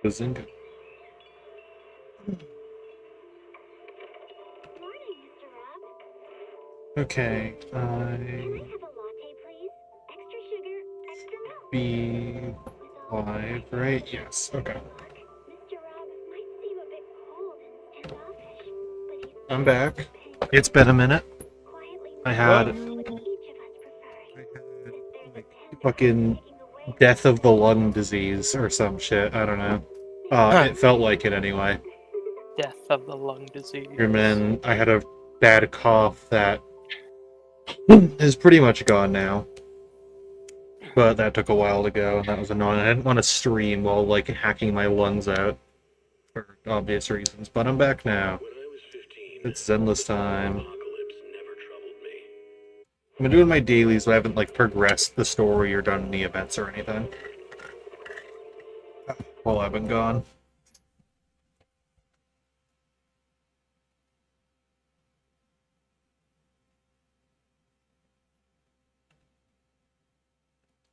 Bazinga. Morning, Mr. Rob. Okay, Can I have a latte, please? Extra sugar, extra milk. be With all live, the right? Yes, okay. Mr. Rob might seem a bit cold and standoffish, but he's I'm back. paying It's been a minute. quietly I noticing had, what each of us prefers. I had If there's a like, tendency fucking taking away death of the lung disease or some shit. I don't know. It felt like it anyway. Death of the lung disease. And then I had a bad cough that is pretty much gone now. But that took a while to go, and that was annoying. I didn't want to stream while, like, hacking my lungs out. For obvious reasons. But I'm back now. It's Zenless time. I've been doing my dailies, but I haven't, like, progressed the story or done any events or anything. While I've been gone.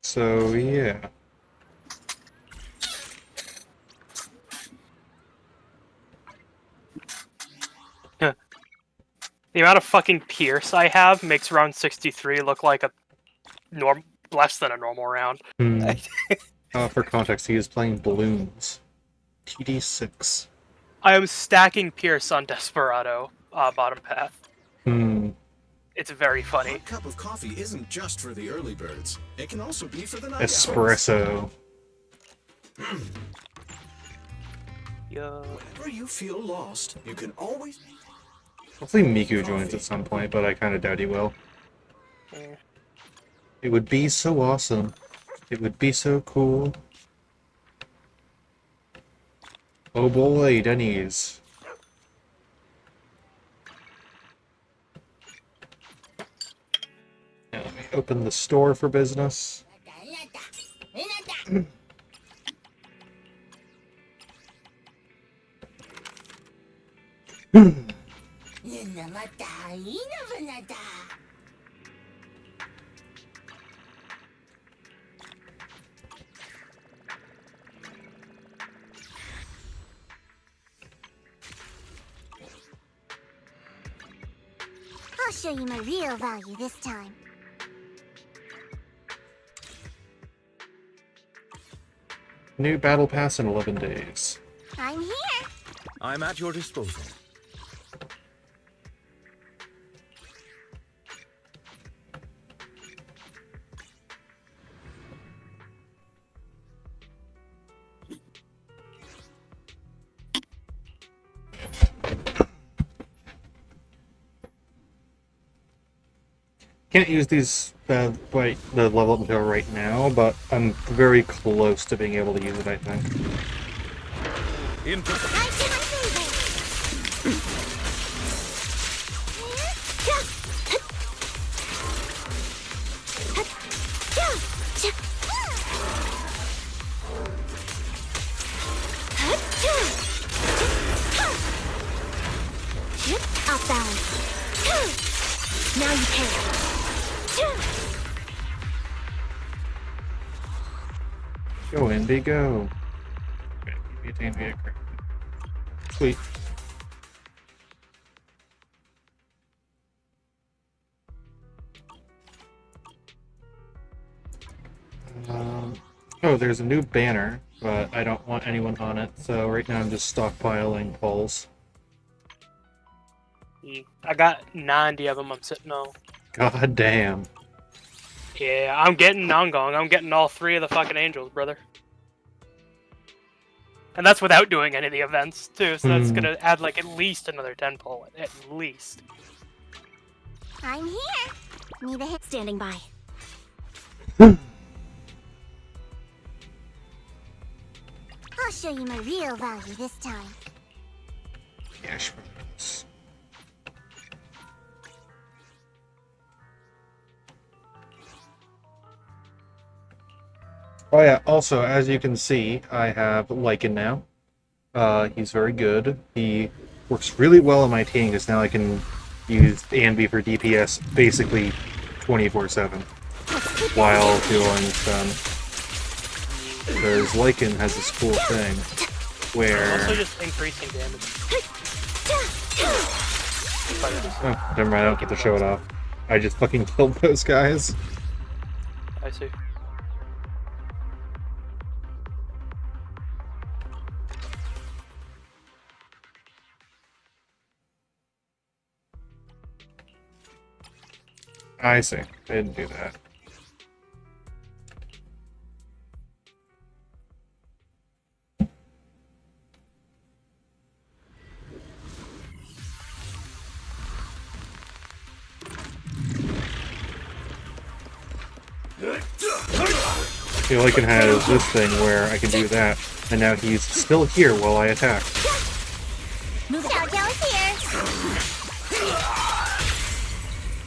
So, yeah. The amount of fucking Pierce I have makes round 63 look like a less than a normal round. For context, he is playing Balloons. TD6. I am stacking Pierce on Desperado, bottom path. It's very A funny. hot cup of coffee isn't just for the early birds. It can also be for the night owls. Espresso. Yeah. Whenever you feel lost, you can always... Hopefully Miku joins at some point, but I kind of doubt he will. Eh. It would be so awesome. It would be so cool. Oh boy, Denny's. Now let me open the store for business. I'll show you my real value this time. New battle pass in 11 days. I'm here. I'm at your disposal. Can't use these the level up material right now, but I'm very close to being able to use it, I think. Into... Off balance. Now you pay. Go, Indy, go. Sweet. Oh, there's a new banner, but I don't want anyone on it, so right now I'm just stockpiling polls. I got 90 of them I'm sitting on. God damn. Yeah, I'm getting Nongong. I'm getting all 3 of the fucking angels, brother. And that's without doing any of the events, too, so that's gonna add like at least another 10 pull, at least. I'm here. Need a hit. Standing by. I'll show you my real value this time. Cash. Oh yeah, also, as you can see, I have Lycan now. He's very good. He works really well on my team, because now I can use Anby for DPS basically 24/7 while doing some. Because Lycan has this cool thing Where? Also just increasing damage. Oh, never mind, I don't get to show it off. I just fucking killed those guys. I see. I see. I didn't do that. The Lycan has this thing where I can do that, and now he's still here while I attack. Move it. Jealous here.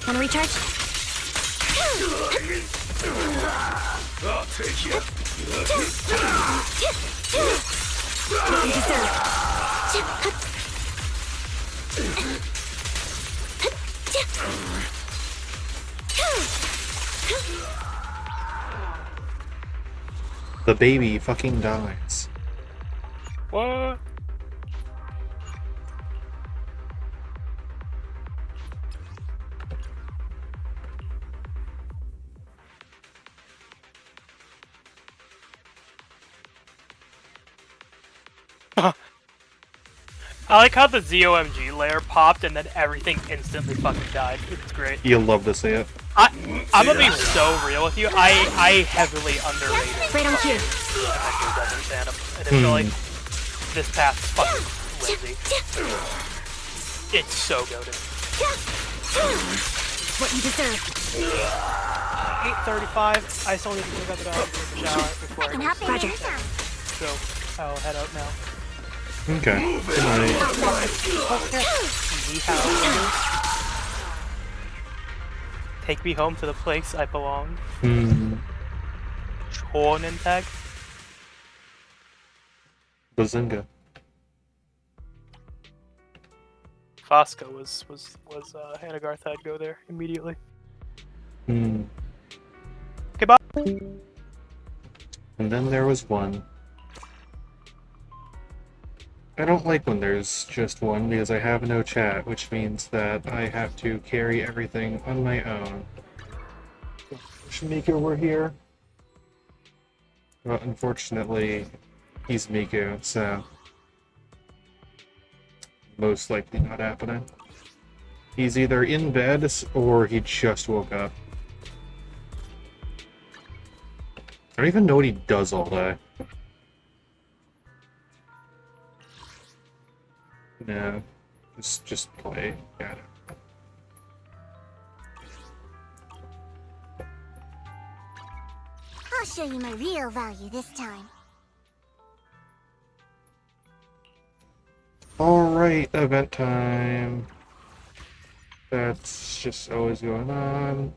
Wanna recharge? I'll take you. What you deserve. The baby fucking dies. What? I like how the ZOMG layer popped and then everything instantly fucking died. It's great. You'll love to see it. I'm gonna be so real with you. I heavily underrated Right on cue. Avengers Desert Phantom. And I feel like this path is fucking crazy. It's so goated. What you deserve. 8:35. I still need to go to the shower before I I'm go happy. to Roger. sleep. So I'll head out now. Okay. Good night. Ni hao. Take me home to the place I belong. Chonen tag. Bazinga. Fosco was Hannah Garth. I'd go there immediately. Okay, bye. And then there was one. I don't like when there's just one because I have no chat, which means that I have to carry everything on my own. Wish Miku were here. But unfortunately, he's Miku, so most likely not happening. He's either in bed or he just woke up. I don't even know what he does all day. No, just play. Got it. I'll show you my real value this time. Alright, event time. That's just always going on.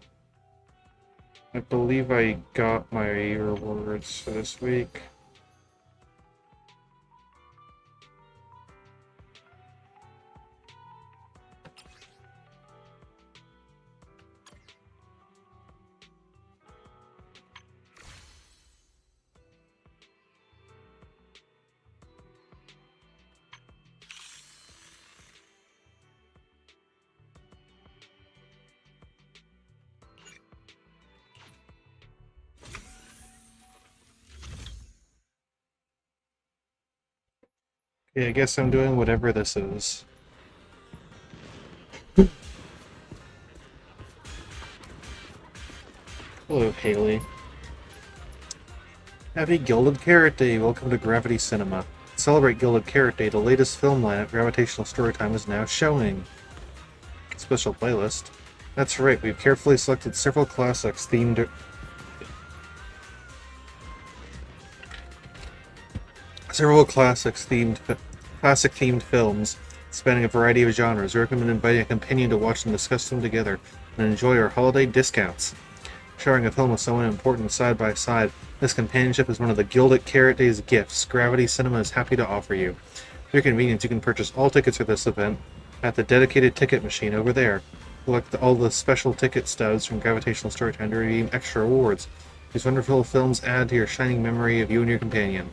I believe I got my rewards for this week. Okay, I guess I'm doing whatever this is. Hello, Haley. Happy Gilded Carrot Day! Welcome to Gravity Cinema. To celebrate Gilded Carrot Day, the latest film lineup, Gravitational Storytime, is now showing. Special playlist. That's right, we've carefully selected several classics themed classic themed films spanning a variety of genres. We recommend inviting a companion to watch and discuss them together and enjoy our holiday discounts. Sharing a film with someone important side by side, this companionship is one of the Gilded Carrot Day's gifts Gravity Cinema is happy to offer you. For your convenience, you can purchase all tickets for this event at the dedicated ticket machine over there. Collect all the special ticket stubs from Gravitational Storytime to redeem extra rewards. These wonderful films add to your shining memory of you and your companion.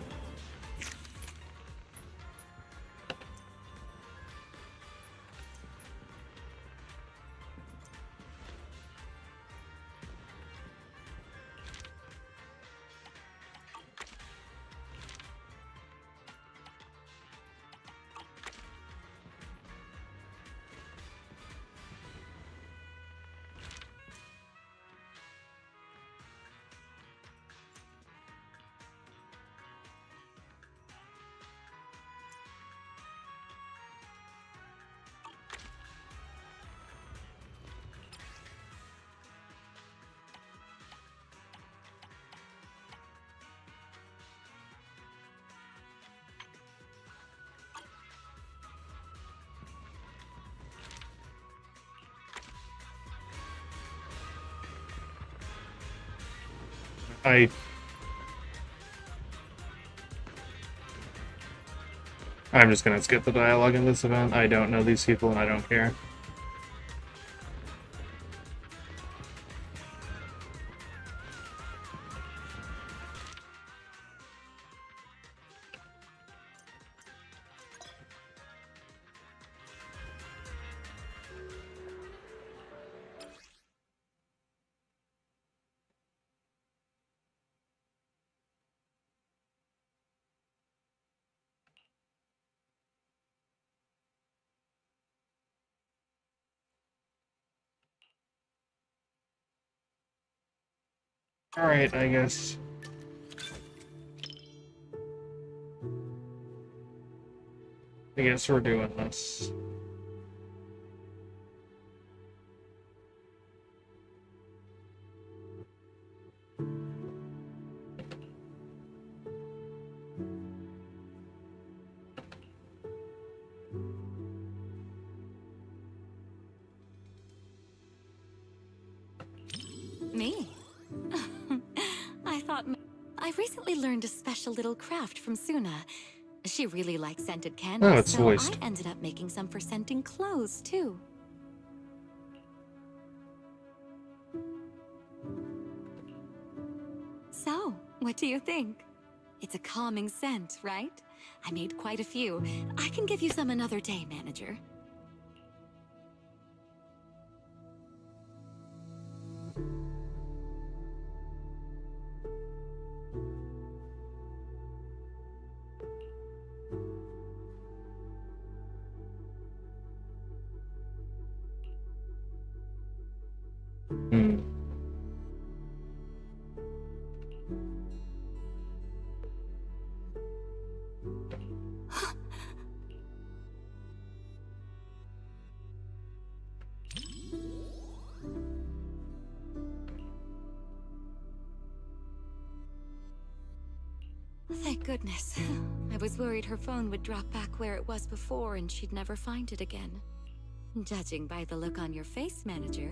I'm just gonna skip the dialogue in this event. I don't know these people and I don't care. Alright, I guess. I guess we're doing this. Me? I recently learned a special little craft from Suna. She really likes scented candles, Oh, it's so voiced. I ended up making some for scenting clothes, too. So, what do you think? It's a calming scent, right? I made quite a few. I can give you some another day, manager. Hmm. Thank goodness. I was worried her phone would drop back where it was before and she'd never find it again. Judging by the look on your face, manager,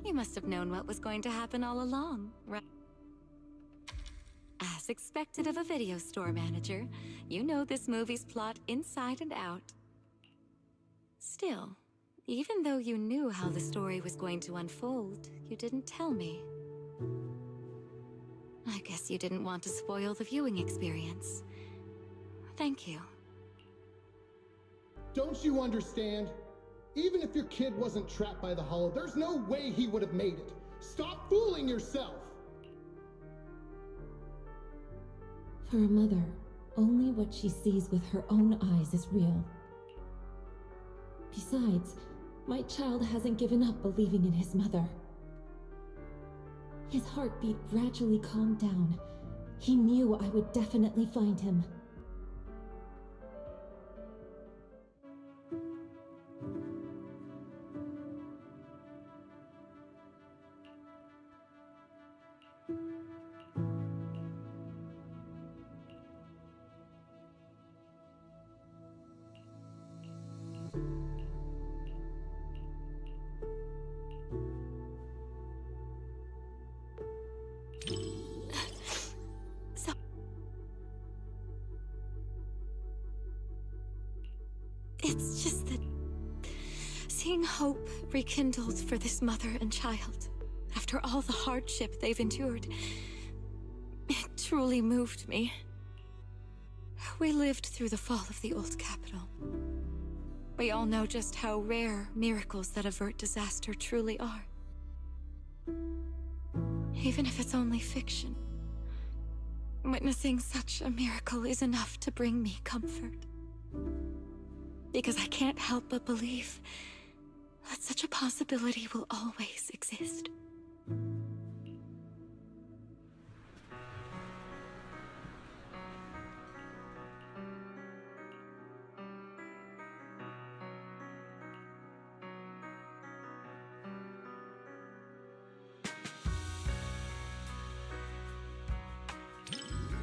you must have known what was going to happen all along, right? As expected of a video store manager, you know this movie's plot inside and out. Still, even though you knew how the story was going to unfold, you didn't tell me. I guess you didn't want to spoil the viewing experience. Thank you. Don't you understand? Even if your kid wasn't trapped by the hollow, there's no way he would have made it. Stop fooling yourself! For a mother, only what she sees with her own eyes is real. Besides, my child hasn't given up believing in his mother. His heartbeat gradually calmed down. He knew I would definitely find him. It's just that seeing hope rekindled for this mother and child after all the hardship they've endured, it truly moved me. We lived through the fall of the old capital. We all know just how rare miracles that avert disaster truly are. Even if it's only fiction, witnessing such a miracle is enough to bring me comfort. Because I can't help but believe that such a possibility will always exist.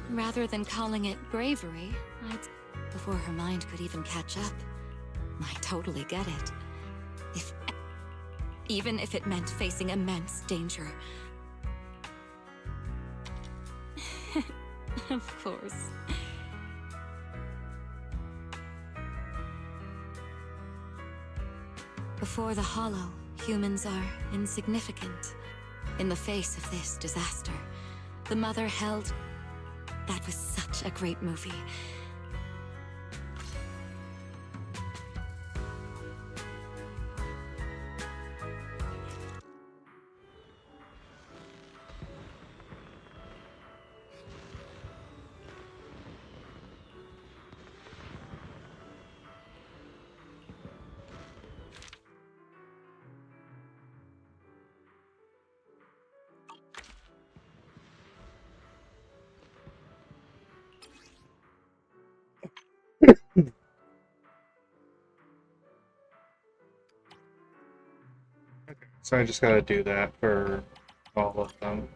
Rather than calling it bravery, before her mind could even catch up. I totally get it. Even if it meant facing immense danger. Of course. Before the Hollow, humans are insignificant. In the face of this disaster, the Mother held... That was such a great movie. So I just gotta do that for all of them.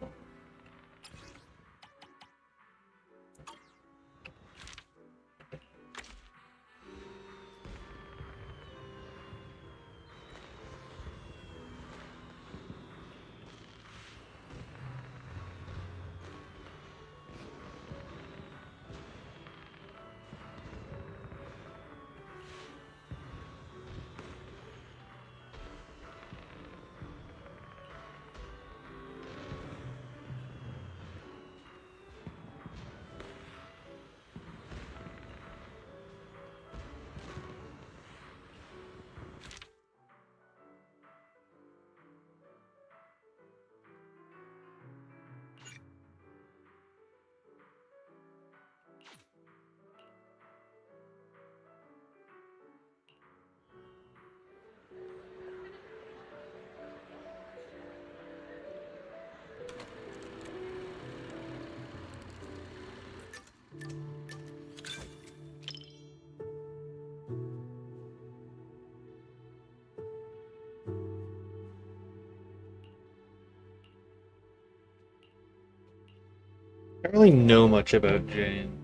I don't really know much about Jane.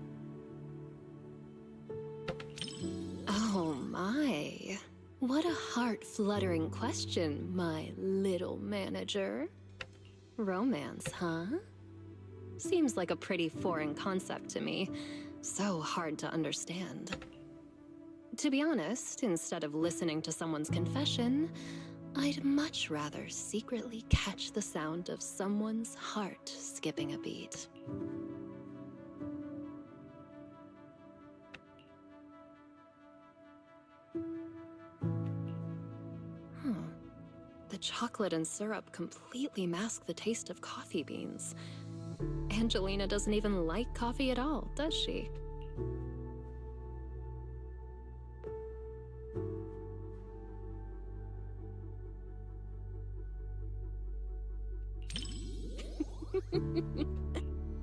Oh my. What a heart-fluttering question, my little manager. Romance, huh? Seems like a pretty foreign concept to me. So hard to understand. To be honest, instead of listening to someone's confession, I'd much rather secretly catch the sound of someone's heart skipping a beat. The chocolate and syrup completely mask the taste of coffee beans. Angelina doesn't even like coffee at all, does she?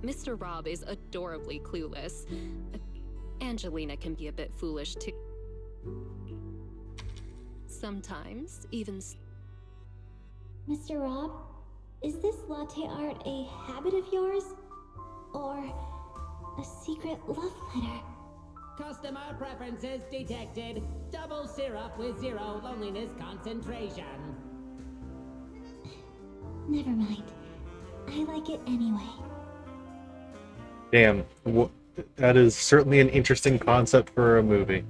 Mr. Rob is adorably clueless. Angelina can be a bit foolish too. Sometimes, even... Mr. Rob, is this latte art a habit of yours? Or a secret love letter? Customer preferences detected. Double syrup with 0 loneliness concentration. Never mind. I like it anyway. Damn, that is certainly an interesting concept for a movie.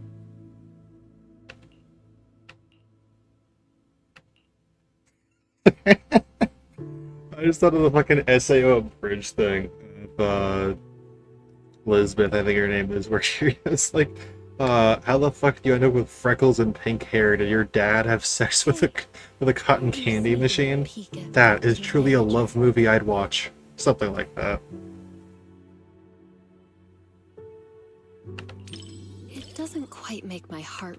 I just thought of the fucking SAO bridge thing of Lisbeth, I think her name is, where she was like, how the fuck do you end up with freckles and pink hair? Did your dad have sex with a cotton candy machine? That is truly a love movie I'd watch. Something like that. It doesn't quite make my heart...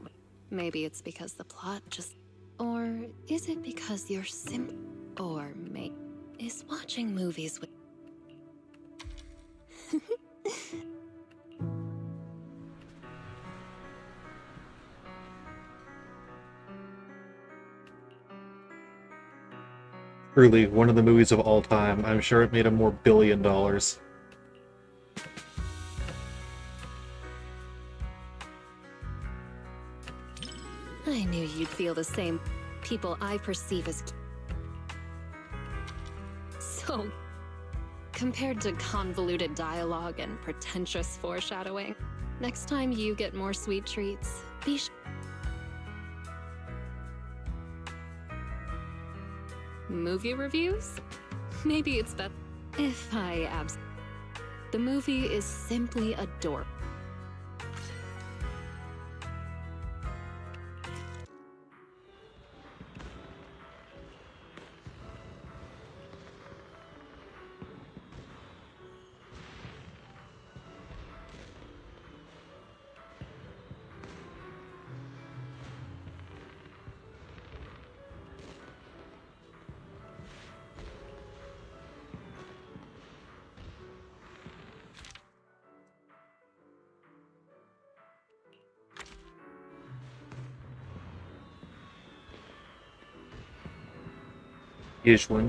Maybe it's because the plot just... Or is it because you're Or maybe... Is watching movies with... Truly, one of the movies of all time. I'm sure it made a more $1 billion. I knew you'd feel the same. People I perceive as... So... Compared to convoluted dialogue and pretentious foreshadowing, next time you get more sweet treats, be sure. Movie reviews? Maybe it's better if I The movie is simply adorable. Usually.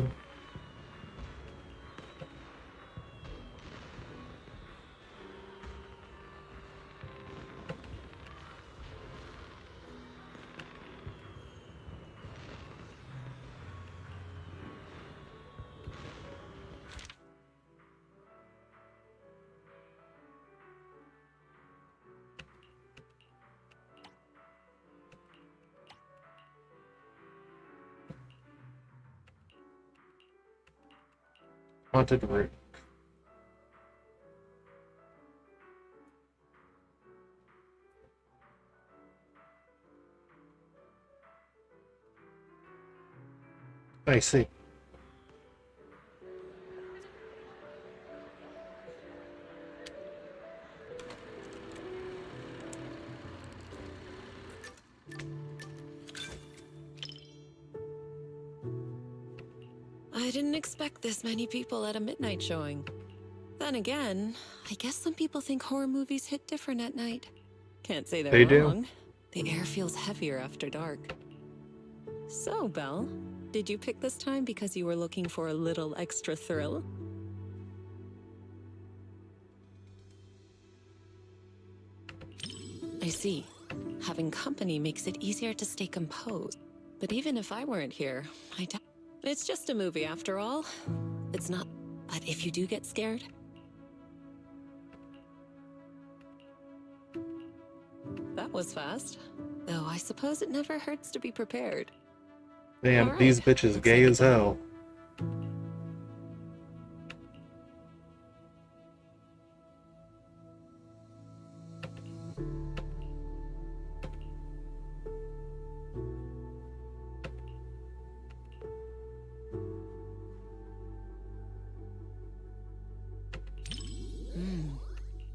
Haunted room. I see. I didn't expect this many people at a midnight showing. Then again, I guess some people think horror movies hit different at night. Can't say they're They do. wrong. The air feels heavier after dark. So, Belle, did you pick this time because you were looking for a little extra thrill? I see. Having company makes it easier to stay composed. But even if I weren't here, it's just a movie after all. It's not. But if you do get scared, that was fast. Though I suppose it never hurts to be prepared. Damn, Alright, these bitches looks gay like as hell.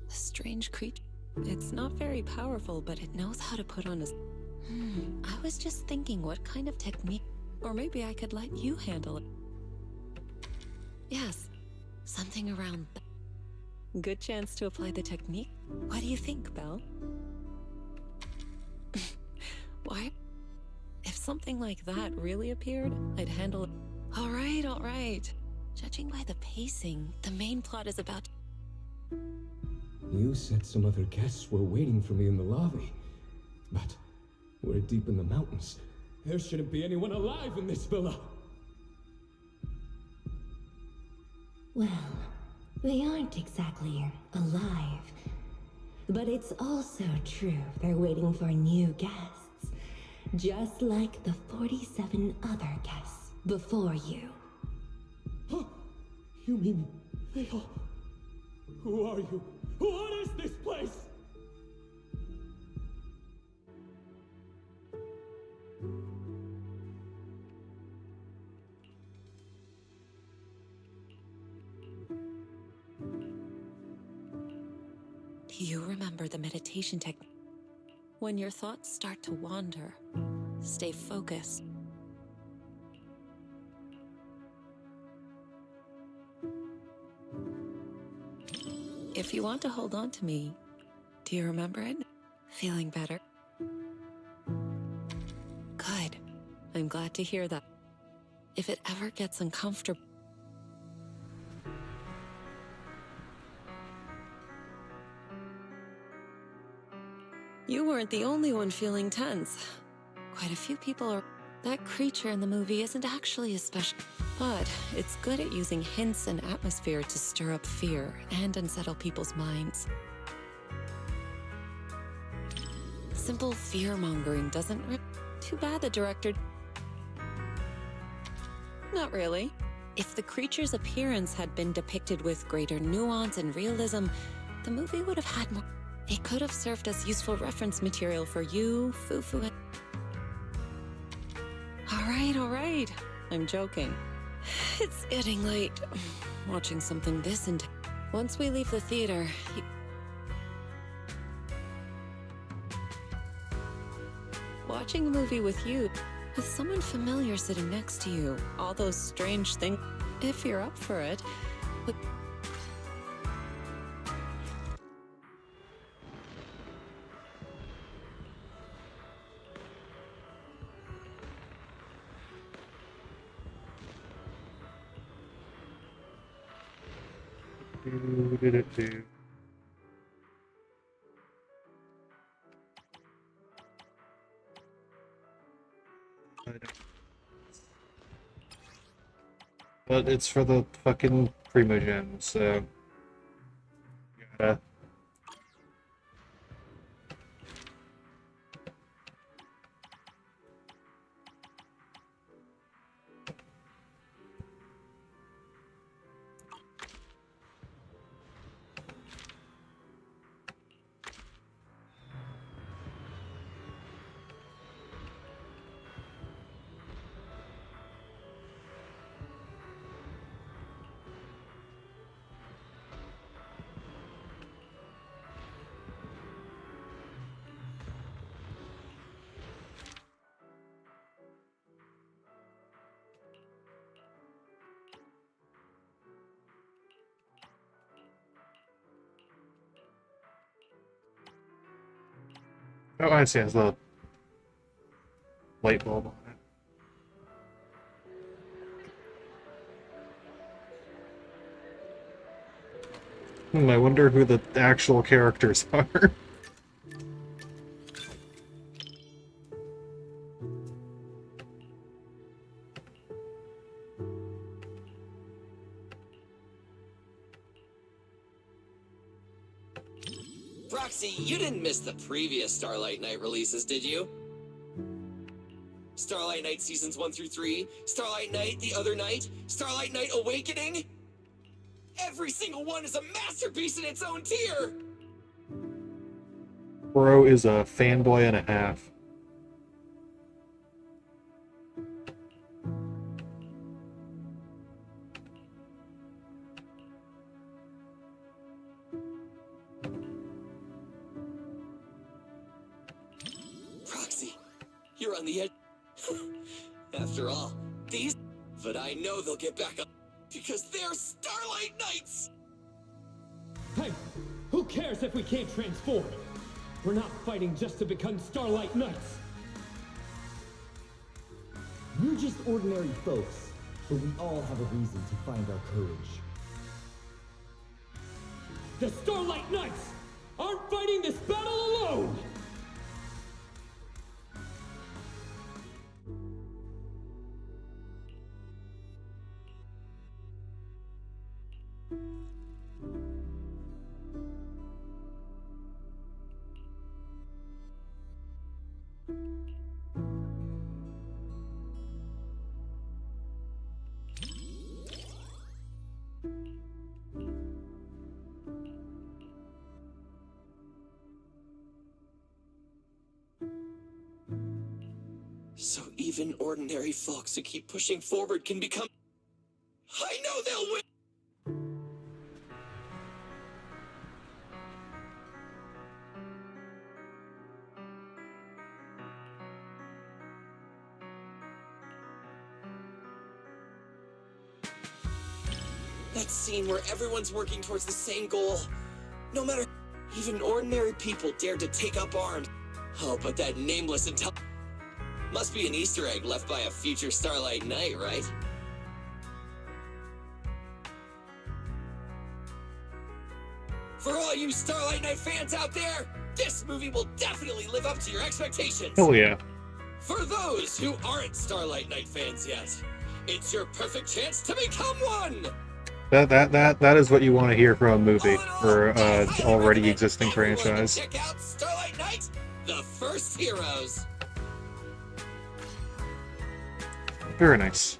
A strange creature. It's not very powerful, but it knows how to put on a... I was just thinking what kind of technique... Or maybe I could let you handle it. Yes, something around... Good chance to apply the technique. What do you think, Belle? Why? If something like that really appeared, I'd handle it. All right. Judging by the pacing, the main plot is about... You said some other guests were waiting for me in the lobby. But we're deep in the mountains. There shouldn't be anyone alive in this villa. Well, they aren't exactly alive. But it's also true they're waiting for new guests. Just like the 47 other guests before you. Huh? You mean they all... Who are you? What is this place? Do you remember the meditation technique? When your thoughts start to wander, stay focused. If you want to hold on to me, do you remember it? Feeling better? Good. I'm glad to hear that. If it ever gets uncomfortable... You weren't the only one feeling tense. Quite a few people are... That creature in the movie isn't actually a special... but it's good at using hints and atmosphere to stir up fear and unsettle people's minds. Simple fear-mongering doesn't too bad the director... Not really. If the creature's appearance had been depicted with greater nuance and realism, the movie would have had more... It could have served as useful reference material for you, Fufu, and... All right. I'm joking. It's getting late. Watching something this intense. Once we leave the theater... Watching a movie with you, with someone familiar sitting next to you, all those strange things, if you're up for it. But But it's for the fucking Primogen, so... Gotta... Oh, I see, it has the light bulb on it. I wonder who the actual characters are. Roxy, you didn't miss the previous Starlight Knight releases, did you? Starlight Knight Seasons 1 through 3, Starlight Knight The Other Night, Starlight Knight Awakening? Every single one is a masterpiece in its own tier! Bro is a fanboy and a half. Roxy, you're on the edge. After all, these... But I know they'll get back up, because they're Starlight Knights! Hey, who cares if we can't transform? We're not fighting just to become Starlight Knights. We're just ordinary folks, but we all have a reason to find our courage. The Starlight Knights aren't fighting this battle alone! So even ordinary folks who keep pushing forward can become... I know they'll win! That scene where everyone's working towards the same goal. No matter... Even ordinary people dared to take up arms. Oh, but that nameless must be an Easter egg left by a future Starlight Knight, right? For all you Starlight Knight fans out there, this movie will definitely live up to your expectations. Hell yeah. For those who aren't Starlight Knight fans yet, It's your perfect chance to become one! That is what you want to hear from a movie or already existing franchise. Check out Starlight Knight, the first heroes. Very nice.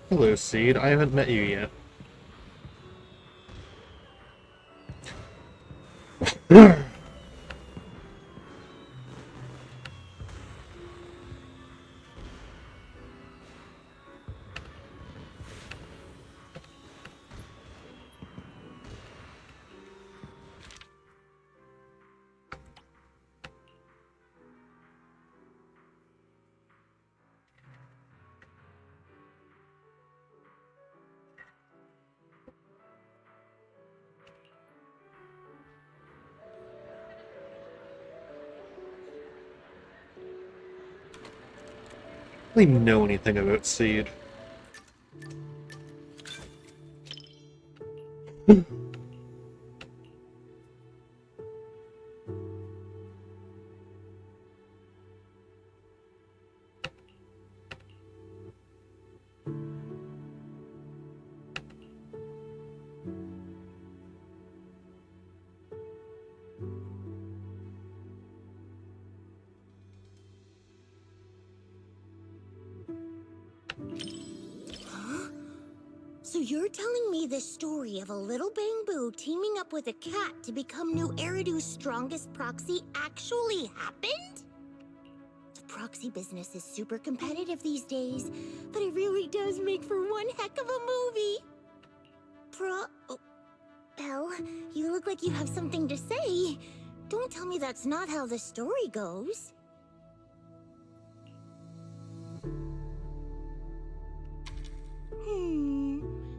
Hello, Seed. I haven't met you yet. I don't even know anything about Seed. So you're telling me this story of a little Bamboo teaming up with a cat to become New Eridu's strongest proxy actually happened? The proxy business is super competitive these days, but it really does make for one heck of a movie. Oh, Belle, you look like you have something to say. Don't tell me that's not how the story goes.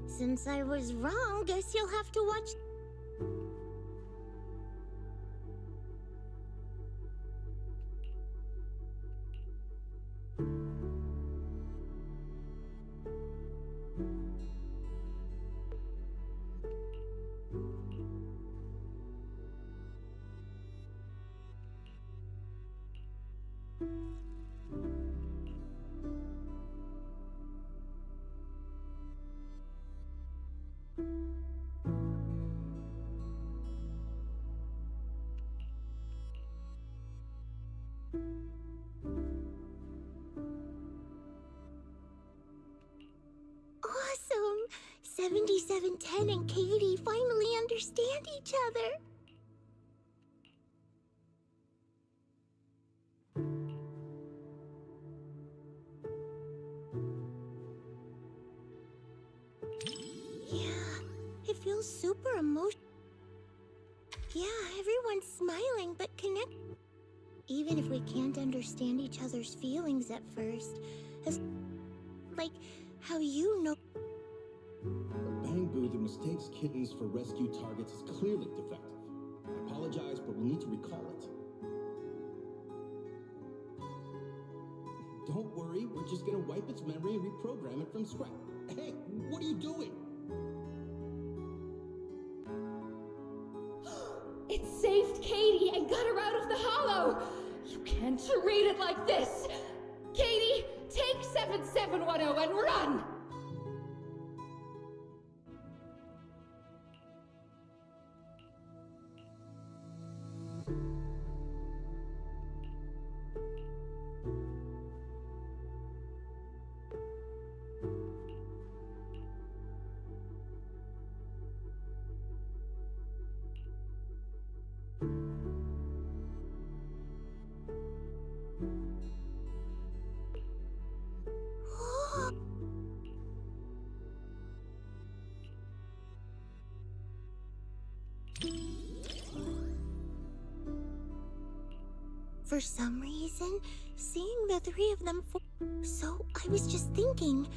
Since I was wrong, guess you'll have to watch. Awesome! 7710 and Katie finally understand each other. Yeah, it feels super emotional. Yeah, everyone's smiling but connect. Even if we can't understand each other's feelings at first, as like how you know. Bamboo that mistakes kittens for rescue targets is clearly defective. I apologize, but we'll need to recall it. Don't worry, we're just gonna wipe its memory and reprogram it from scratch. Hey, what are you doing? It saved Katie and got her out of the hollow! You can't treat it like this! Katie, take 7710 and run! For some reason, seeing the three of them so I was just thinking,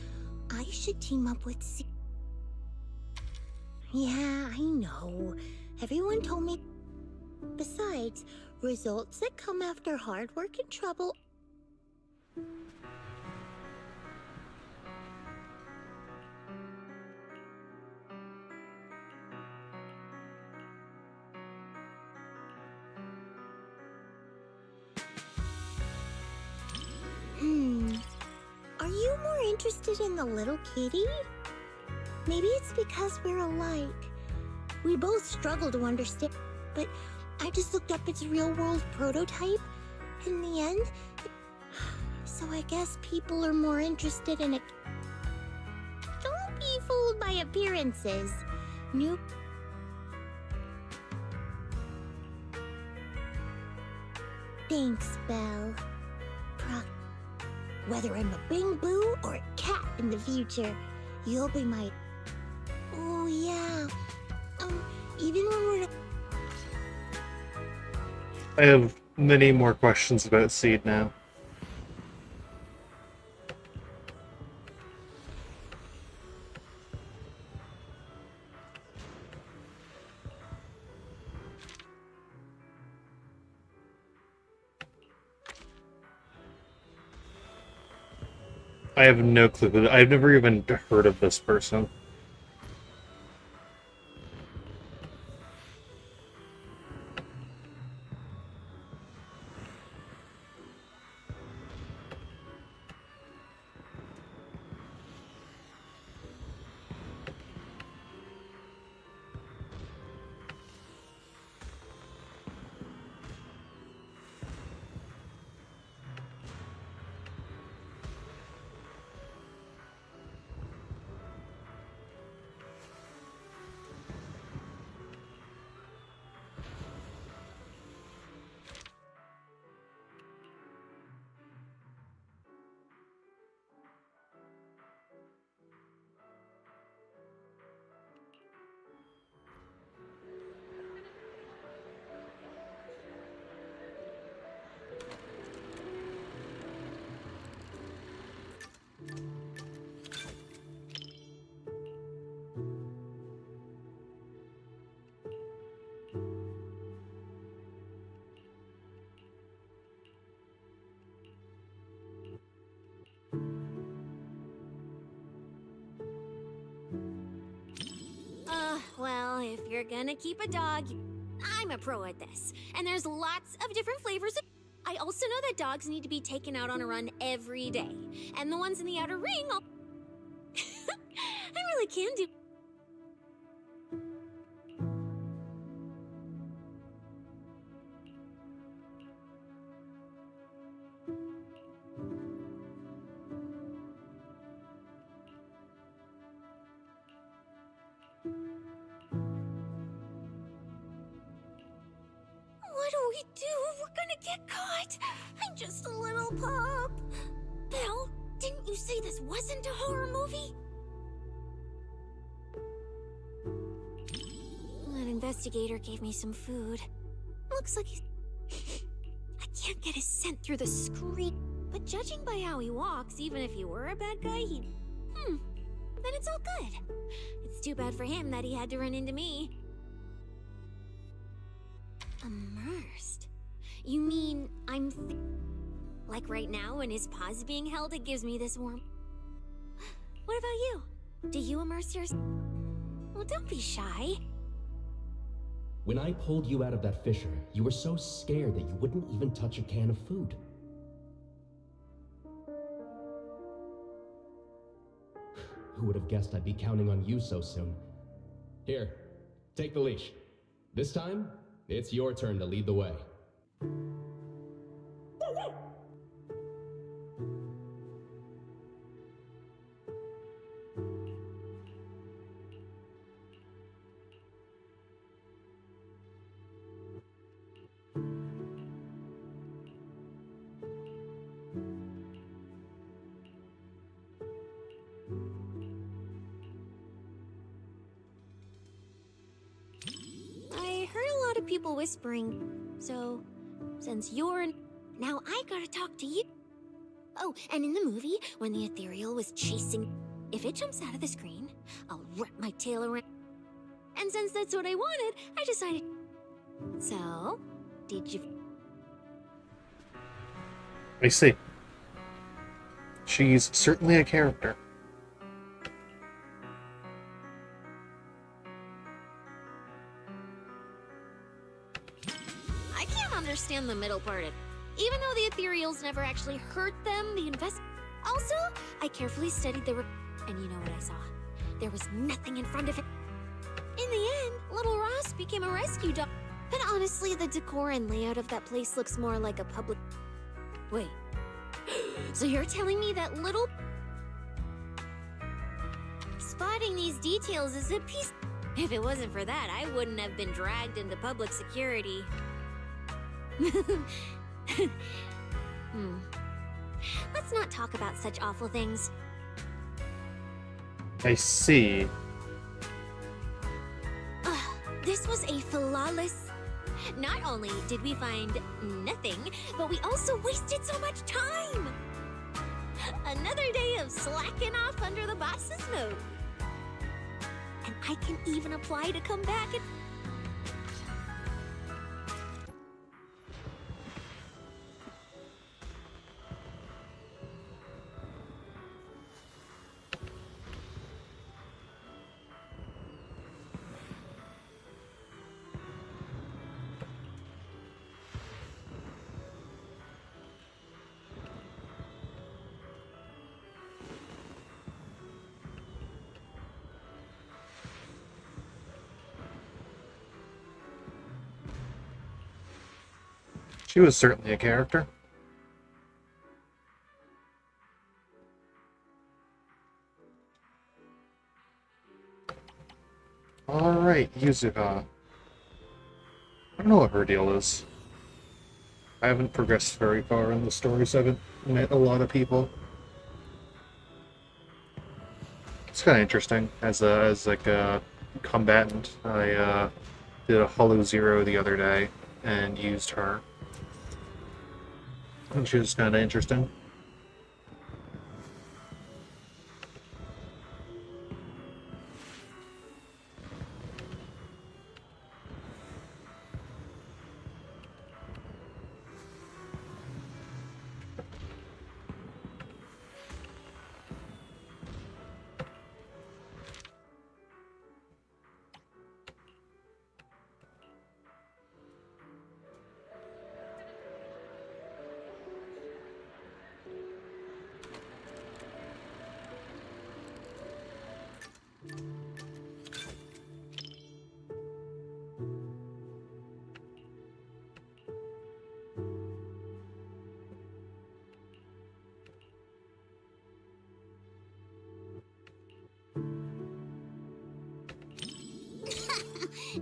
I should team up with Yeah, I know. Everyone told me. Besides, results that come after hard work and trouble Are you more interested in the little kitty? Maybe it's because we're alike. We both struggle to understand, but I just looked up its real-world prototype. In the end, so I guess people are more interested in it. Don't be fooled by appearances. New. Thanks, Belle. Whether I'm a Bing Boo or a cat in the future, you'll be my... Oh, yeah. Even when we're not... I have many more questions about Seed now. I have no clue. I've never even heard of this person. Well, if you're gonna keep a dog, I'm a pro at this. And there's lots of different flavors. I also know that dogs need to be taken out on a run every day. And the ones in the outer ring, I really can do. What do we do? We're gonna get caught. I'm just a little pup. Belle, didn't you say this wasn't a horror movie? That investigator gave me some food. Looks like he's... I can't get his scent through the screen. But judging by how he walks, even if he were a bad guy, he'd... then it's all good. It's too bad for him that he had to run into me. Immersed? You mean I'm... like right now when his paw's being held, it gives me this warm... What about you? Do you immerse yours? Well, don't be shy. When I pulled you out of that fissure, you were so scared that you wouldn't even touch a can of food. Who would have guessed I'd be counting on you so soon? Here, take the leash. This time, it's your turn to lead the way. I heard a lot of people whispering, so since you're in... Now I gotta talk to you. Oh, and in the movie, when the ethereal was chasing... If it jumps out of the screen, I'll wrap my tail around... And since that's what I wanted, I decided... So, did you... I see. She's certainly a character. I can't understand the middle part of it. Even though the ethereals never actually hurt them, the invest. Also, I carefully studied the and you know what I saw? There was nothing in front of it. In the end, little Ross became a rescue dog. But honestly, the decor and layout of that place looks more like a public. Wait. So you're telling me that little. Spotting these details is a piece. If it wasn't for that, I wouldn't have been dragged into public security. Let's not talk about such awful things. I see. This was a flawless. Not only did we find nothing, but we also wasted so much time. Another day of slacking off under the boss's nose. And I can even apply to come back and. She was certainly a character. Alright, Yuzuha. I don't know what her deal is. I haven't progressed very far in the story, so I haven't met a lot of people. It's kind of interesting as like a combatant. I did a Hollow Zero the other day and used her. Which is kind of interesting.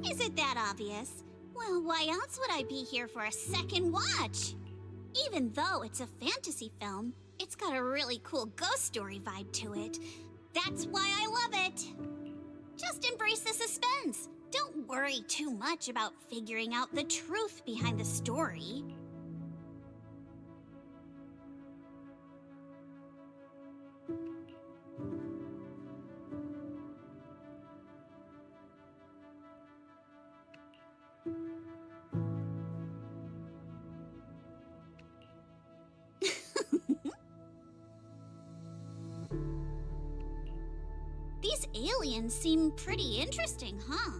Is it that obvious? Well, why else would I be here for a second watch? Even though it's a fantasy film, it's got a really cool ghost story vibe to it. That's why I love it. Just embrace the suspense. Don't worry too much about figuring out the truth behind the story. These aliens seem pretty interesting, huh?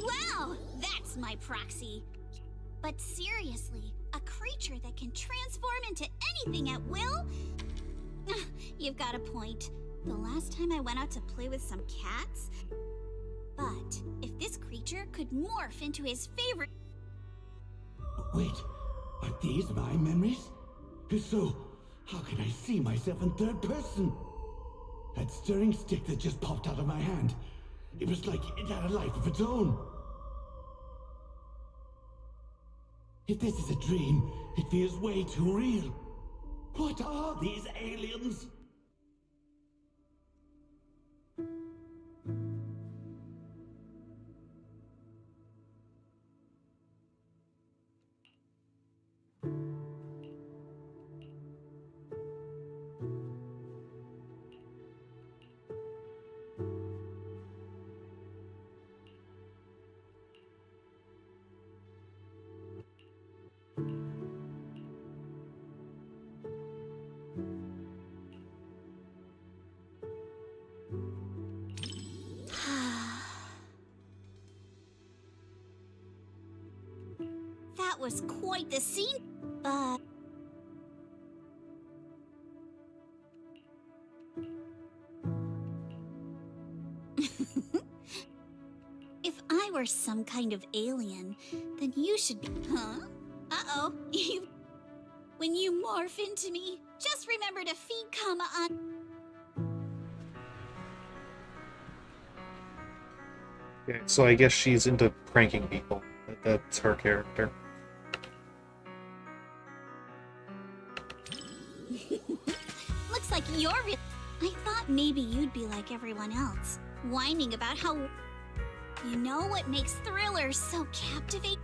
Wow, that's my proxy. But seriously, a creature that can transform into anything at will? You've got a point. The last time I went out to play with some cats. But if this creature could morph into his favorite... Wait, are these my memories? If so, how can I see myself in third person? That stirring stick that just popped out of my hand. It was like it had a life of its own. If this is a dream, it feels way too real. What are these aliens? was quite the scene, but... If I were some kind of alien, then you should be... Huh? Uh-oh. When you morph into me, just remember to feed Kama on... Okay, so I guess she's into pranking people. That's her character. Looks like you're I thought maybe you'd be like everyone else, whining about how... You know what makes thrillers so captivating?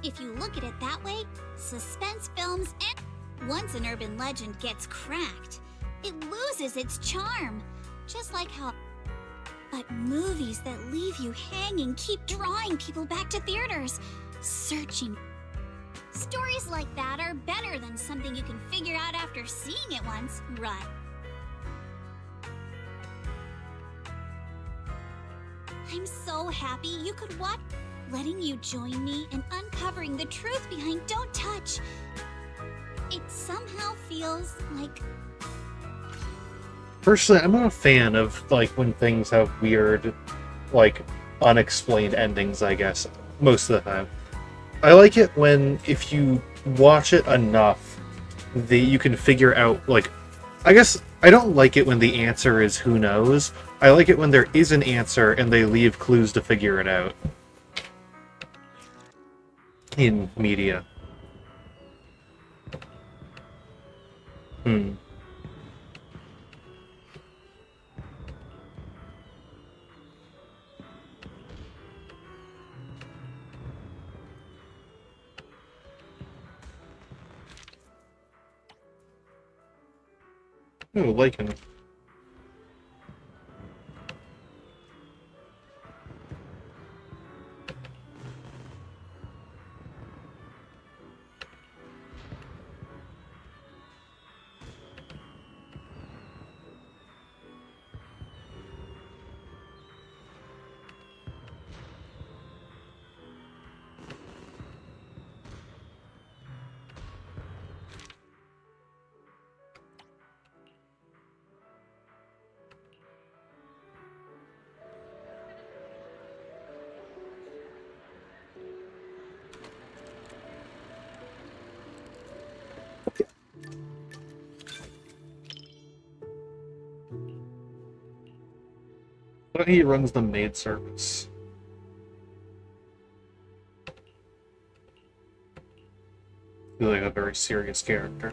If you look at it that way, suspense films and... Once an urban legend gets cracked, it loses its charm. Just like how... But movies that leave you hanging keep drawing people back to theaters, searching. Stories like that are better than something you can figure out after seeing it once, right? I'm so happy you could watch. Letting you join me in uncovering the truth behind Don't Touch. It somehow feels like... Personally, I'm not a fan of, like, when things have weird, like, unexplained endings, I guess, most of the time. I like it when, if you watch it enough, you can figure out, like... I guess I don't like it when the answer is who knows. I like it when there is an answer and they leave clues to figure it out. In media. Ooh, lichen. But he runs the maid service. He's like a very serious character.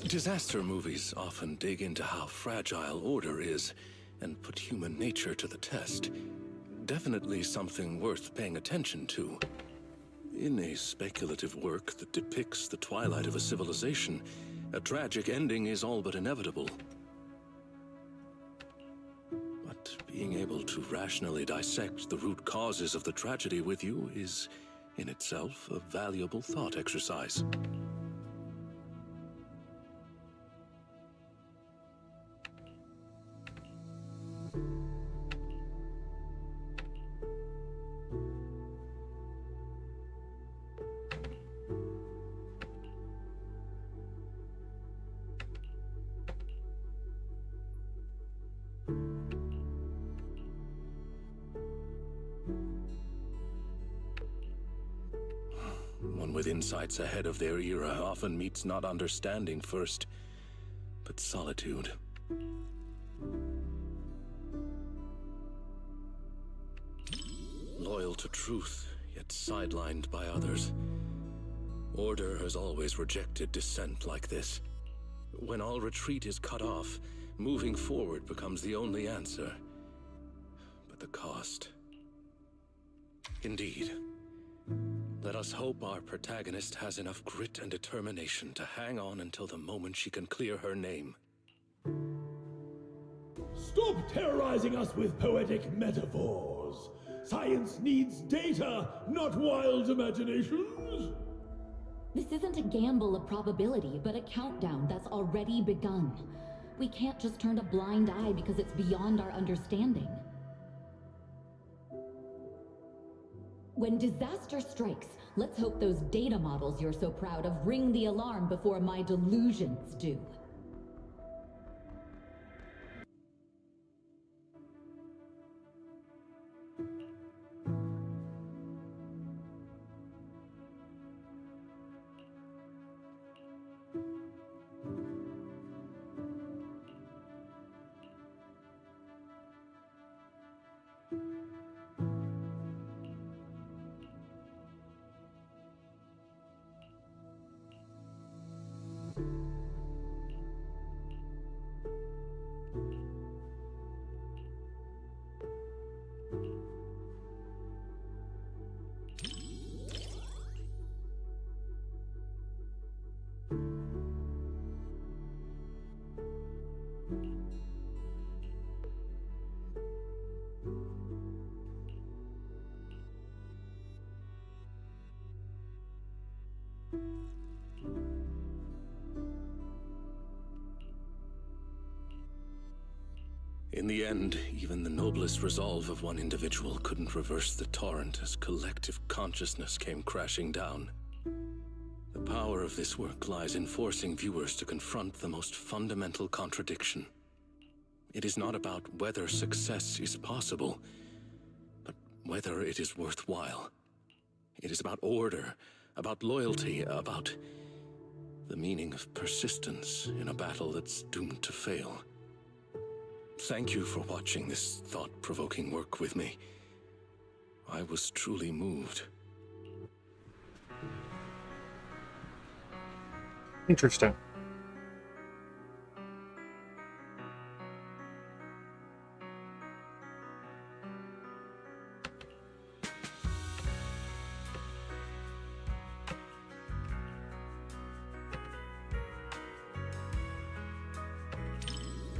Disaster movies often dig into how fragile order is and put human nature to the test. Definitely something worth paying attention to. In a speculative work that depicts the twilight of a civilization, a tragic ending is all but inevitable. But being able to rationally dissect the root causes of the tragedy with you is, in itself, a valuable thought exercise. One with insights ahead of their era often meets not understanding first, but solitude. Loyal to truth, yet sidelined by others. Order has always rejected dissent like this. When all retreat is cut off, moving forward becomes the only answer. But the cost... Indeed. Let us hope our protagonist has enough grit and determination to hang on until the moment she can clear her name. Stop terrorizing us with poetic metaphors. Science needs data, not wild imaginations. This isn't a gamble of probability, but a countdown that's already begun. We can't just turn a blind eye because it's beyond our understanding. When disaster strikes, let's hope those data models you're so proud of ring the alarm before my delusions do. In the end, even the noblest resolve of one individual couldn't reverse the torrent as collective consciousness came crashing down. The power of this work lies in forcing viewers to confront the most fundamental contradiction. It is not about whether success is possible, but whether it is worthwhile. It is about order, about loyalty, about the meaning of persistence in a battle that's doomed to fail. Thank you for watching this thought-provoking work with me. I was truly moved. Interesting.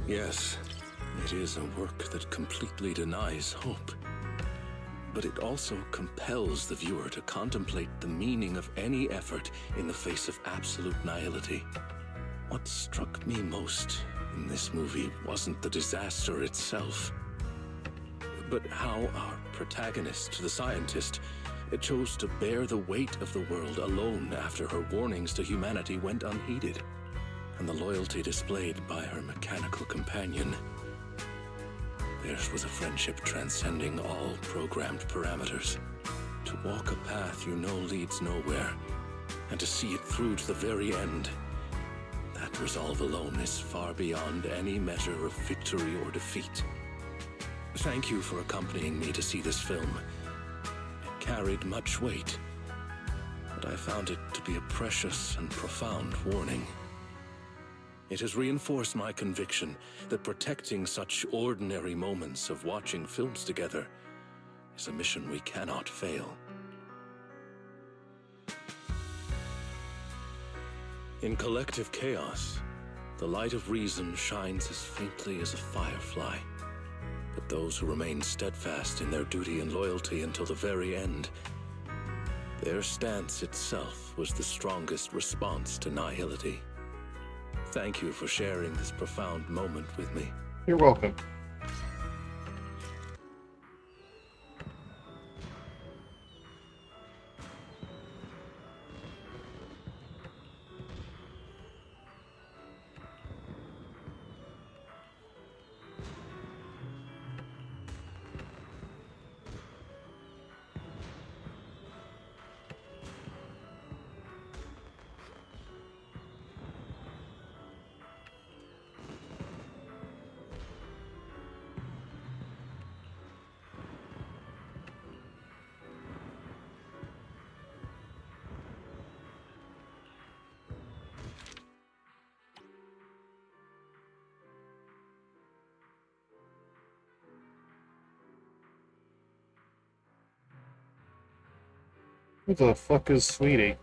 Yes, it is a work that completely denies hope. But it also compels the viewer to contemplate the meaning of any effort in the face of absolute nihility. What struck me most in this movie wasn't the disaster itself, but how our protagonist, the scientist, chose to bear the weight of the world alone after her warnings to humanity went unheeded, and the loyalty displayed by her mechanical companion. Theirs was a friendship transcending all programmed parameters. To walk a path you know leads nowhere, and to see it through to the very end, that resolve alone is far beyond any measure of victory or defeat. Thank you for accompanying me to see this film. It carried much weight, but I found it to be a precious and profound warning. It has reinforced my conviction that protecting such ordinary moments of watching films together is a mission we cannot fail. In collective chaos, the light of reason shines as faintly as a firefly. But those who remain steadfast in their duty and loyalty until the very end, their stance itself was the strongest response to nihility. Thank you for sharing this profound moment with me. You're welcome. Who the fuck is Sweetie?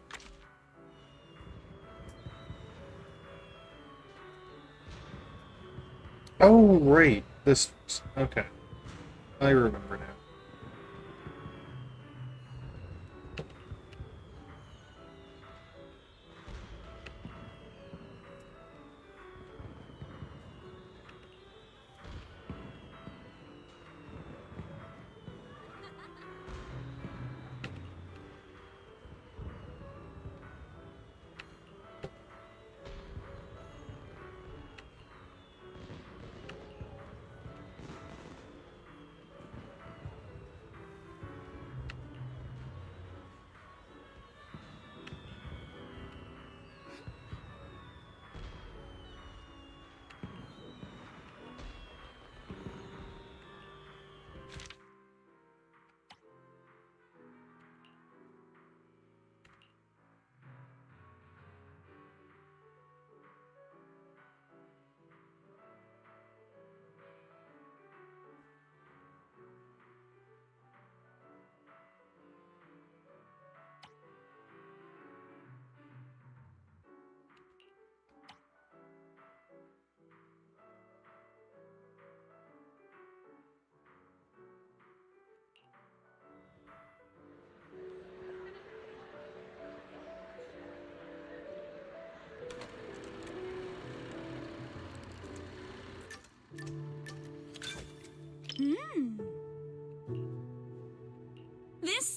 Oh, right. This... Okay. I remember now.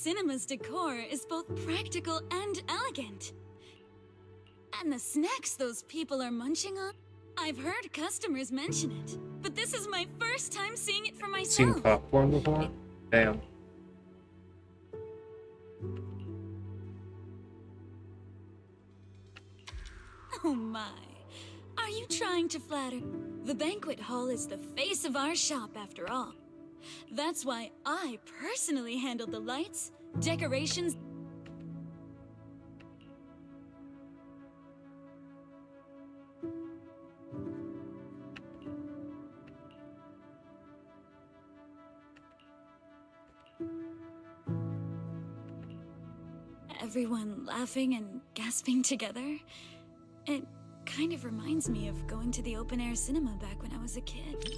cinema's decor is both practical and elegant. And the snacks those people are munching on, I've heard customers mention it, but this is my first time seeing it for myself. Seen popcorn before? Damn. Oh my. Are you trying to flatter? The banquet hall is the face of our shop after all. That's why I personally handled the lights, decorations. Everyone laughing and gasping together. It kind of reminds me of going to the open-air cinema back when I was a kid.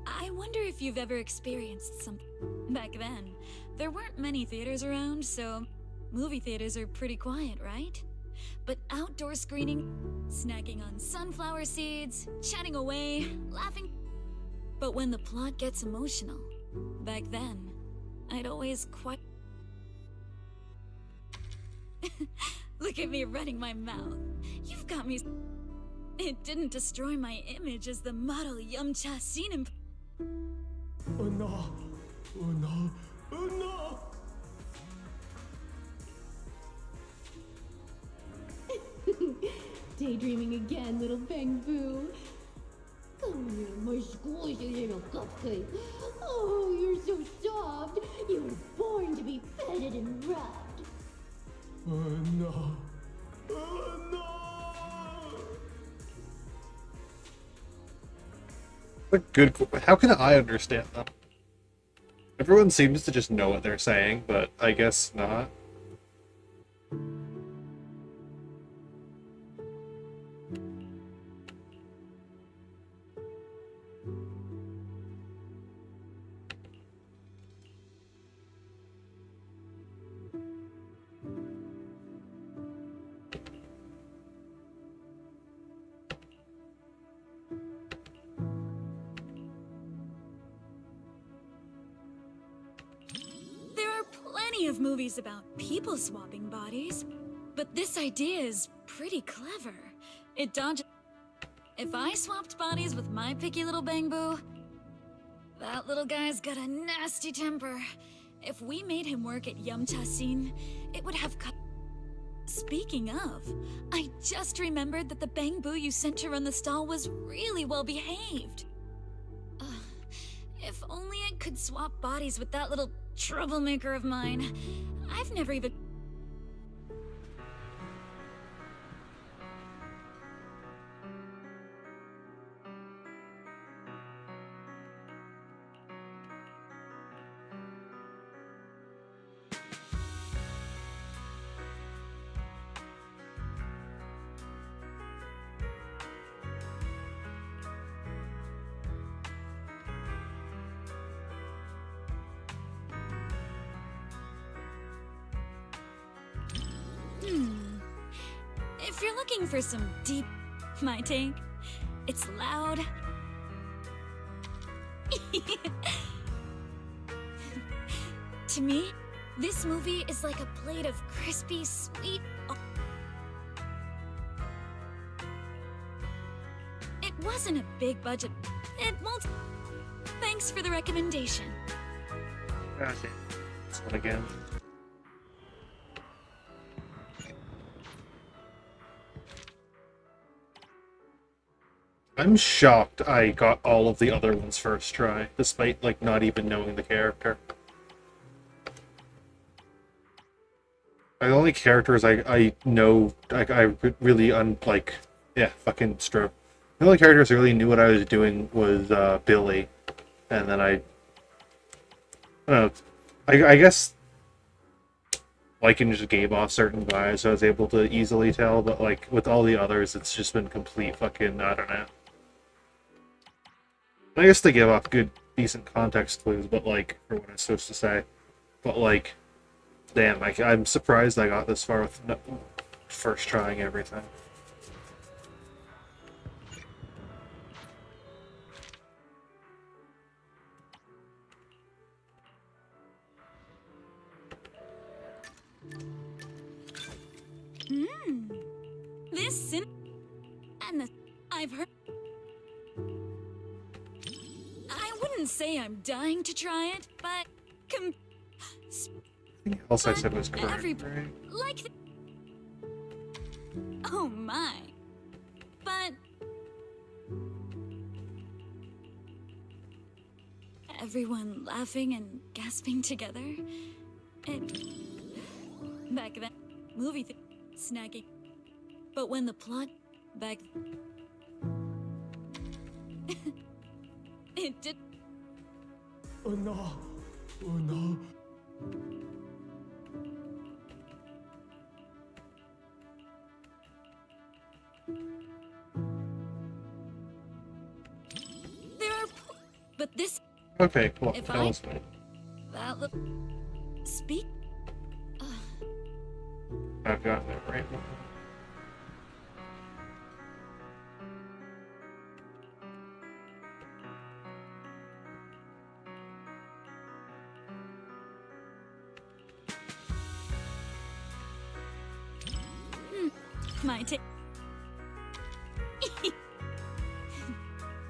I wonder if you've ever experienced something. Back then, there weren't many theaters around, so movie theaters are pretty quiet, right? But outdoor screening, snacking on sunflower seeds, chatting away, laughing. But when the plot gets emotional, back then, I'd always quite... Look at me running my mouth. You've got me... It didn't destroy my image as the model Yamcha seen. Oh no! Oh no! Oh no! Daydreaming again, little Bang-Boo. Come here, my squishy little cupcake. Oh, you're so soft. You were born to be petted and rubbed. Oh no! Oh no! What good... How can I understand them? Everyone seems to just know what they're saying, but I guess not. Of movies about people swapping bodies, but this idea is pretty clever. It dodges. If I swapped bodies with my picky little Bang-Boo, that little guy's got a nasty temper. If we made him work at Yamcha scene, it would have cut. Speaking of, I just remembered that the Bang-Boo you sent to run the stall was really well behaved. If only I could swap bodies with that little troublemaker of mine. I've never even... If you're looking for some deep... My take, it's loud. To me, this movie is like a plate of crispy, sweet... It wasn't a big budget. It won't... Thanks for the recommendation. God damn. This one again. I'm shocked I got all of the other ones first try, despite, like, not even knowing the character. The only characters I know, like, I really, fucking stroke. The only characters I really knew what I was doing was, Billy. And then I don't know, I guess Lycan just gave off certain vibes, so I was able to easily tell, but, like, with all the others, it's just been complete fucking, I don't know. I guess they give off good, decent context clues, but, like, for what I'm supposed to say. But, like, damn, I'm surprised I got this far with first trying everything. this and I've heard. I wouldn't say I'm dying to try it, but Everything else I said was correct, every right? like. Oh my! But everyone laughing and gasping together. Back then, movie snacking. But when the plot back, it did. Oh no! Oh no! There are, but this. Okay, cool. If That I was fine. that look, speak. I've got that right. My take.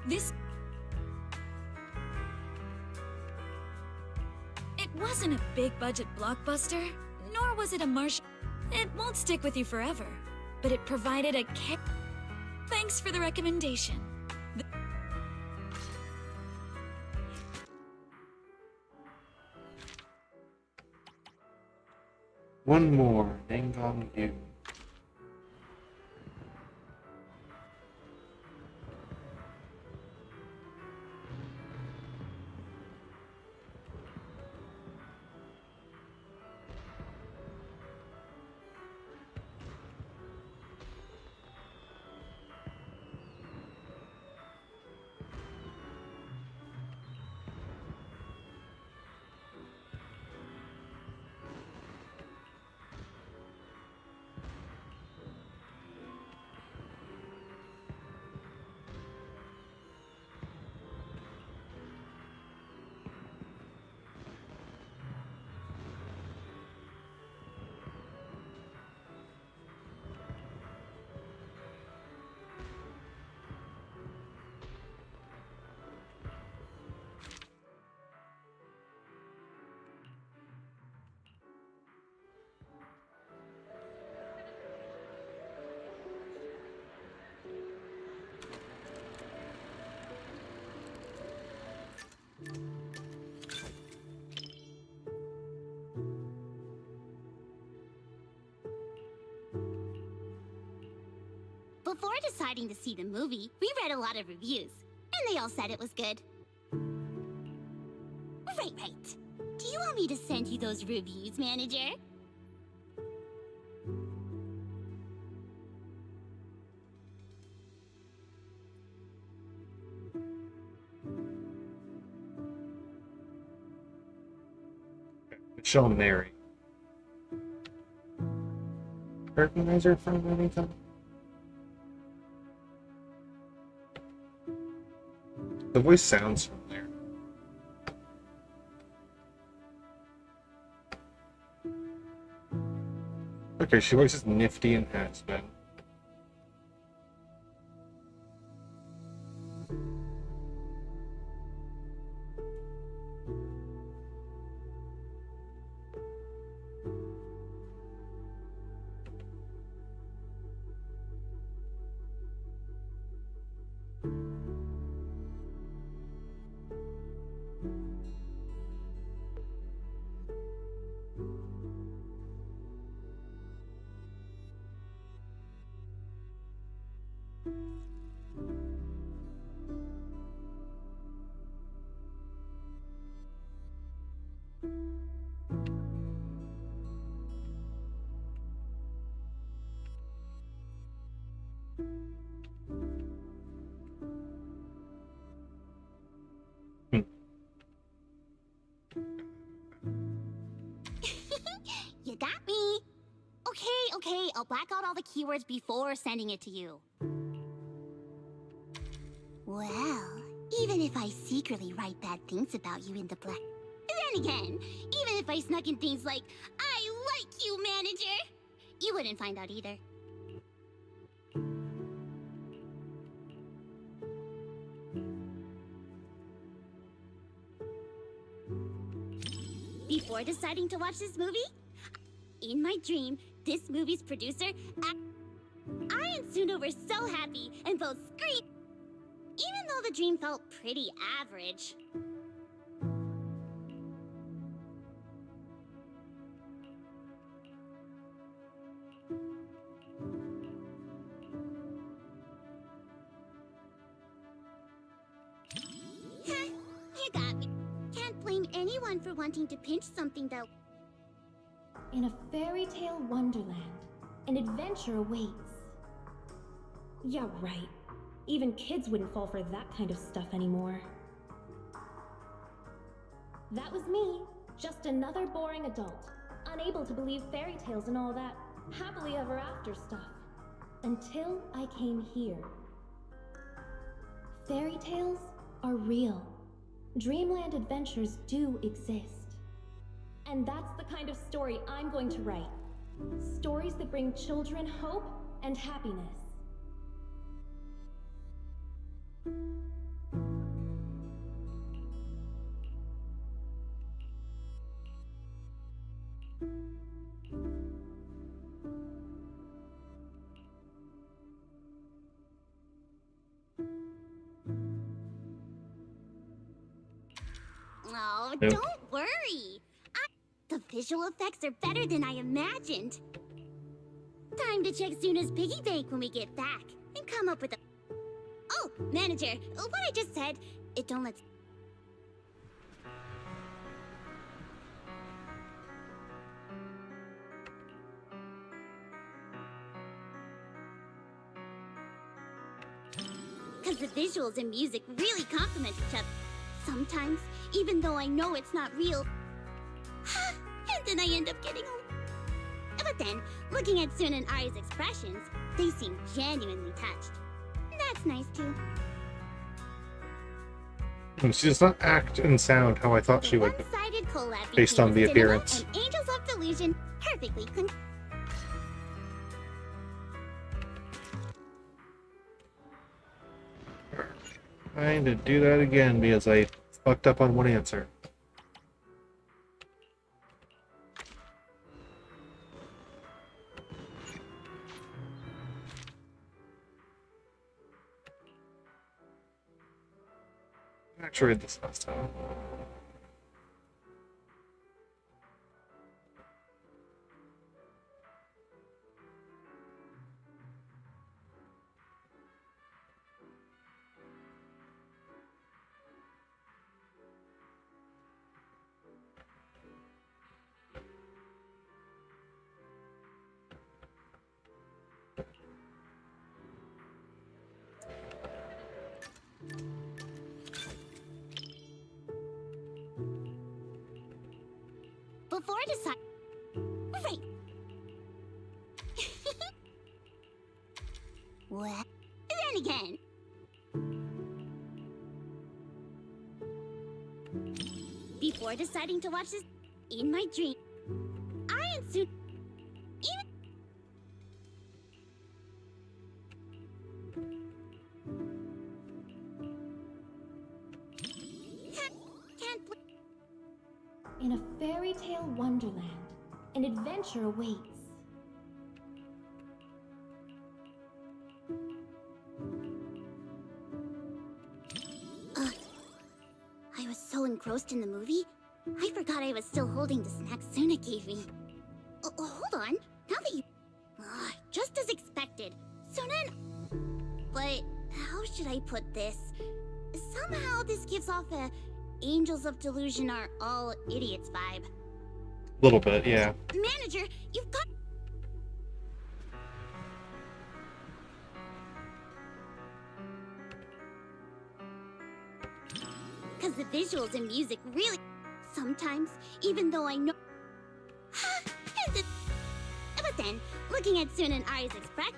This. It wasn't a big budget blockbuster, nor was it a Martian. It won't stick with you forever, but it provided a Thanks for the recommendation. One more. Ding on you. Before deciding to see the movie, we read a lot of reviews, and they all said it was good. Right. Do you want me to send you those reviews, manager? Michelle Mary. Recognize her from anything? The voice sounds familiar. Okay, she voices Nifty and has been. You got me. Okay, I'll black out all the keywords before sending it to you. Well, even if I secretly write bad things about you in the black... Then again, even if I snuck in things like, I like you, manager, you wouldn't find out either. Before deciding to watch this movie, in my dream, this movie's producer, I and Suna were so happy and both screamed, even though the dream felt pretty average. You got me. Can't blame anyone for wanting to pinch something that... In a fairy tale wonderland, an adventure awaits. Yeah, right. Even kids wouldn't fall for that kind of stuff anymore. That was me, just another boring adult, unable to believe fairy tales and all that happily ever after stuff. Until I came here. Fairy tales are real. Dreamland adventures do exist. And that's the kind of story I'm going to write. Stories that bring children hope and happiness. Oh, Yep. don't worry. The visual effects are better than I imagined. Time to check Suna's piggy bank when we get back and come up with a... Oh, manager, what I just said, it don't let... Because the visuals and music really complement each other. Sometimes, even though I know it's not real, and then I end up getting But then, looking at Suna and Ari's expressions, they seem genuinely touched. That's nice too. She does not act and sound how I thought she would, One-sided collab based between on the cinema appearance. and Angels of Delusion perfectly Trying to do that again because I fucked up on one answer. I actually read this last time. Before decide... Right. What? Then again. Before deciding to watch this, in my dream, I and Suna... Even... Can't bl- In a fairy tale wonderland, an adventure awaits. I was so engrossed in the movie, I forgot I was still holding the snack Suna gave me. Hold on. Now that you... just as expected. Suna and... But how should I put this? Somehow this gives off a Angels of Delusion are all idiots vibe. A little bit, yeah. Manager, you've got... Because the visuals and music really... Sometimes, even though I know... But then, looking at Suna and Ari's expression...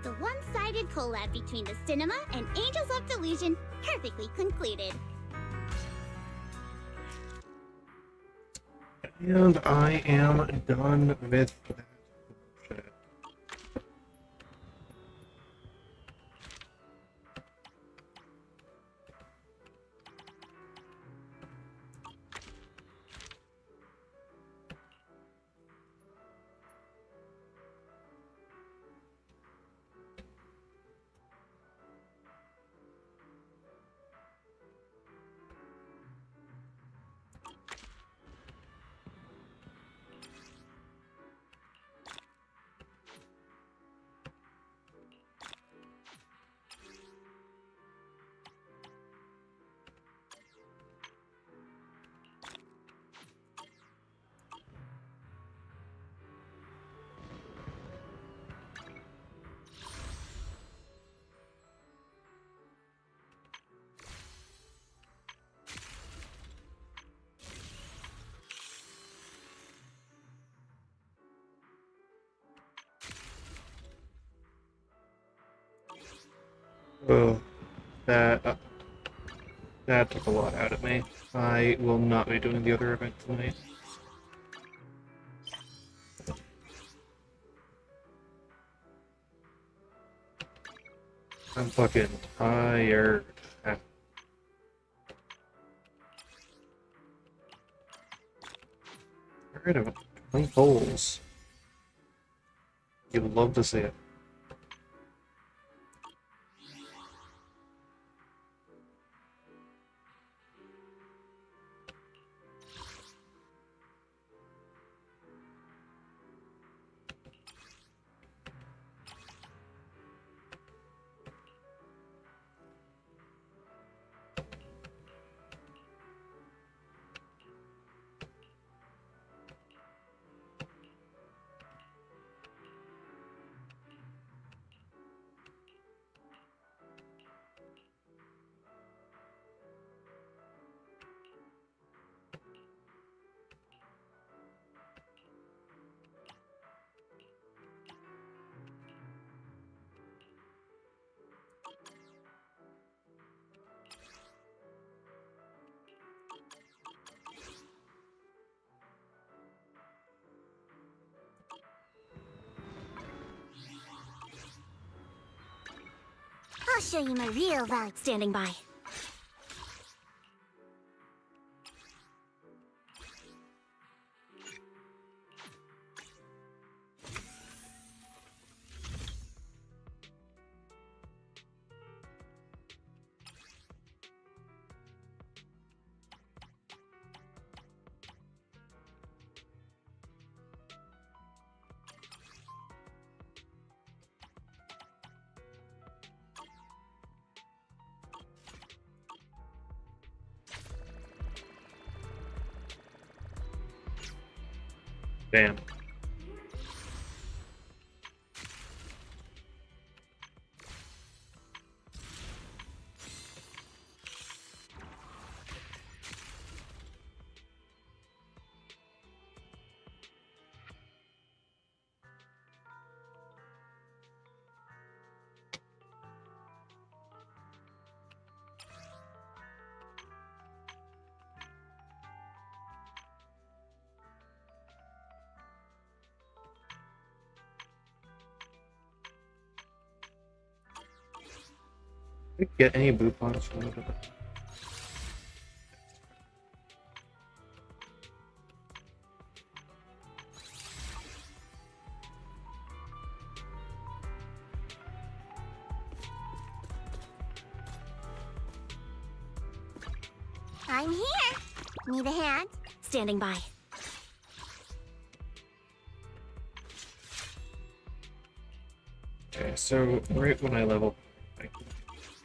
The one-sided collab between the cinema and Angels of Delusion perfectly concluded. And I am done with that bullshit. Oh, that took a lot out of me. I will not be doing the other event tonight. I'm fucking tired. Get rid of it. 20 holes. You'd love to see it. I'll show you my real value. Standing by. Damn. Did we get any boot pods from it? I'm here. Need a hand? Standing by. Okay, so right when I level...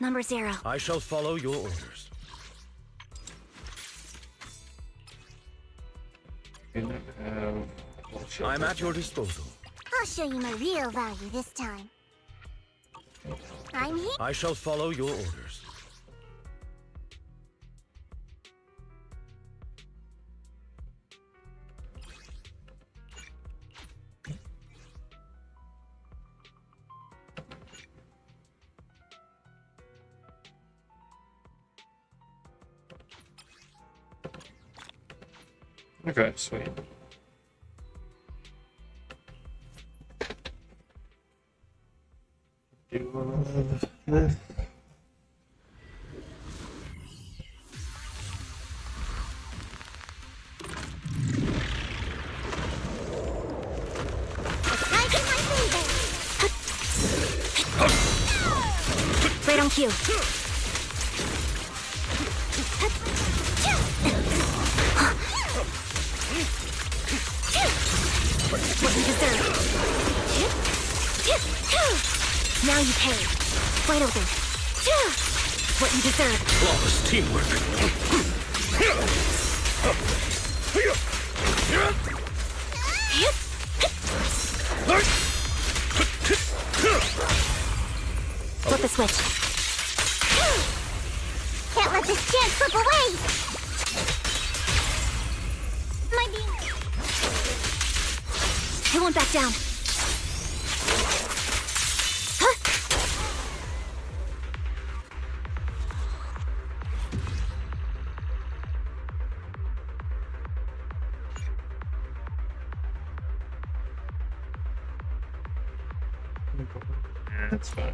Number 0. I shall follow your orders. I'm at your disposal. I'll show you my real value this time. I'm here. I shall follow your orders. Okay, sweet. This. Right on cue. What you deserve. Now you pay. Wide open. What you deserve. Flawless teamwork. Flip the switch. Can't let this chance slip away. My beam. I won't back down. That's fine.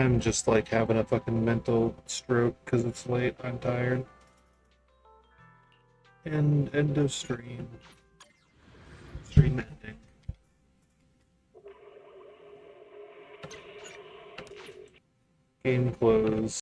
I'm just like having a fucking mental stroke because it's late. I'm tired. And end of stream. Stream ending. Game close.